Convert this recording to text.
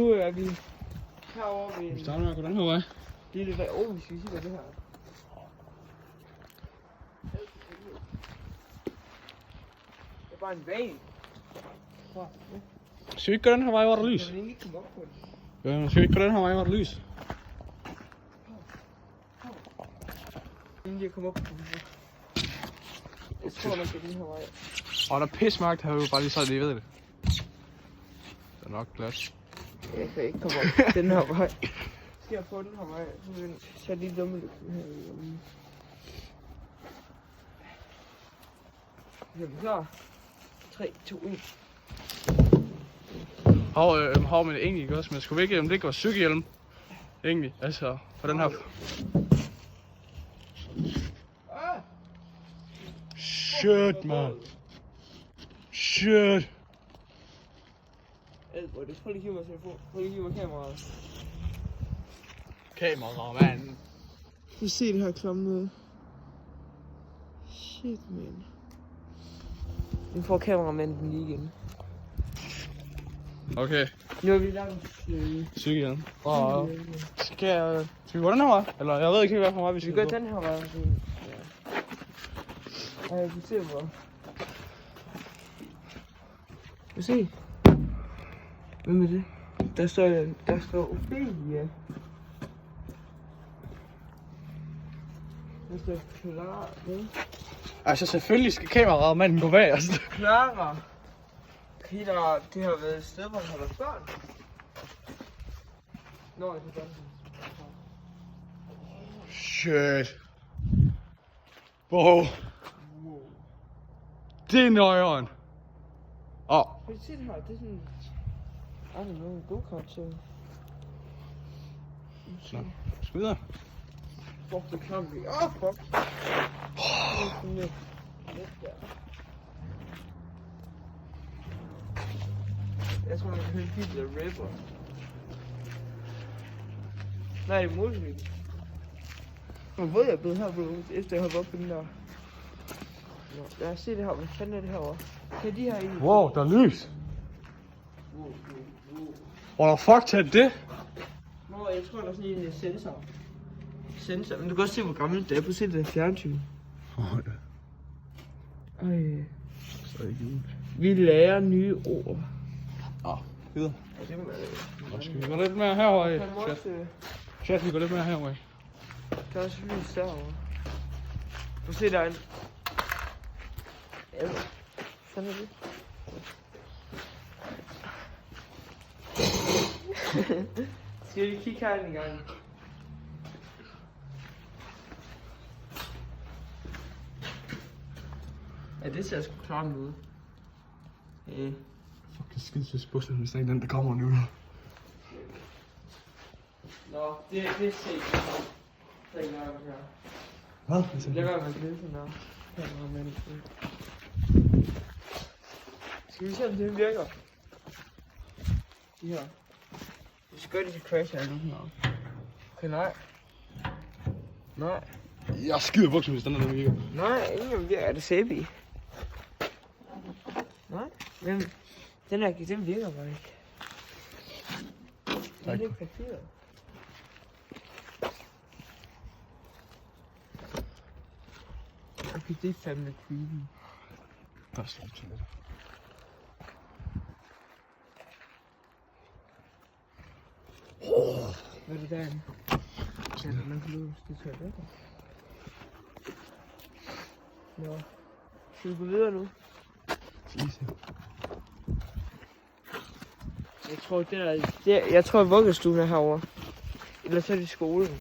Nu er vi herovre ved... Vi starter med at gå den her vej. Det er lidt af vi skal sige, hvad det her er. Det er bare en vag. Skal vi ikke gå den her vej, hvor der er lys? Jeg vil ikke komme op på den. Ja, skal vi ikke gå den her vej, hvor der er lys? Inden jeg kommer op på den her. Jeg tror, man skal den her vej. Der er pismørkt herude, bare lige så I ved det. Det er nok plads. Jeg kan ikke komme op den her vej. Skal jeg få den her vej? Så er lige dumme lygten her. Jamen klar. 3, 2, 1. Hov, men egentlig ikke også, men skulle vi ikke, om det ikke var cykelhjelm? Egentlig, altså, for den her... Shit, man. Shit. Prøv lige at hive mig telefon. Prøv lige at hive mig kameraet. Kameramand. Du ser det her klamme noget. Shit, man. Nu får kameramanden lige igen. Okay. Nu er vi langt. Cykelhjelm. Og skal vi gå den her vej? Eller jeg ved ikke helt, hvad for vej vi skal Vi gå. går den her vej. Ja. Ej, du ser hvor. Du se. Hvem er det? Der står Ophelia. Der står Clara. Altså selvfølgelig skal kameramanden gå bag os. Clara. Peter, det har været et sted, hvor han har været børn. Nå, det er børn. Shit. Wow. Det er nøjeren. Kan du se det her? Det er sådan... I don't know, go-kart show. Nå, skal vi videre? Fuck, det kan vi. Fuck. Jeg tror, man kan høre en bil, der rapper. Nej, det er motorcykel. Man ved, jeg er blevet her, bro, efter jeg hoppede op på den der. Nå, lad os se det her. Hvad fanden er det herovre? Kan de her i? Wow, der er lys. Hvor der fuck tager det? Nå, jeg tror, der er sådan en sensor. Men du kan også se, hvor gammelt det er. Prøv at se det der fjernsyn. Ej. Så ikke ud. Vi lærer nye ord. Videre. Ja, det må Og skal vi gå lidt mere herovre? kan man også... Chat, vi går lidt mere herovre. Der er også lys derovre. Prøv at se, der er en... Ja, sådan er det. Skal vi lige kigge her en gang? Ja, det ser sgu klart ud. Fuck, det skide til bussen, hvis der er den, der kommer nu. Nå, det er set. Det er ikke noget her. Hvad? Lad være med at glide sådan der. Skal vi se, om det virker? De her. Vi skal gøre det til crash her nu her. Okay, nej. Nej. Jeg skider buksen, hvis den er der virker. Nej, ingen virker. Er det sæbe? Nej. Men den her, den virker bare ikke. Det er ikke papir. Okay, det er fandme creepy. Der er slet til det. Hvad er det derinde? Ja, man kan løbe, det tager væk. Nå. Skal vi gå videre nu? Jeg tror, jeg tror, vuggestuen er herovre. Eller så er det skolen.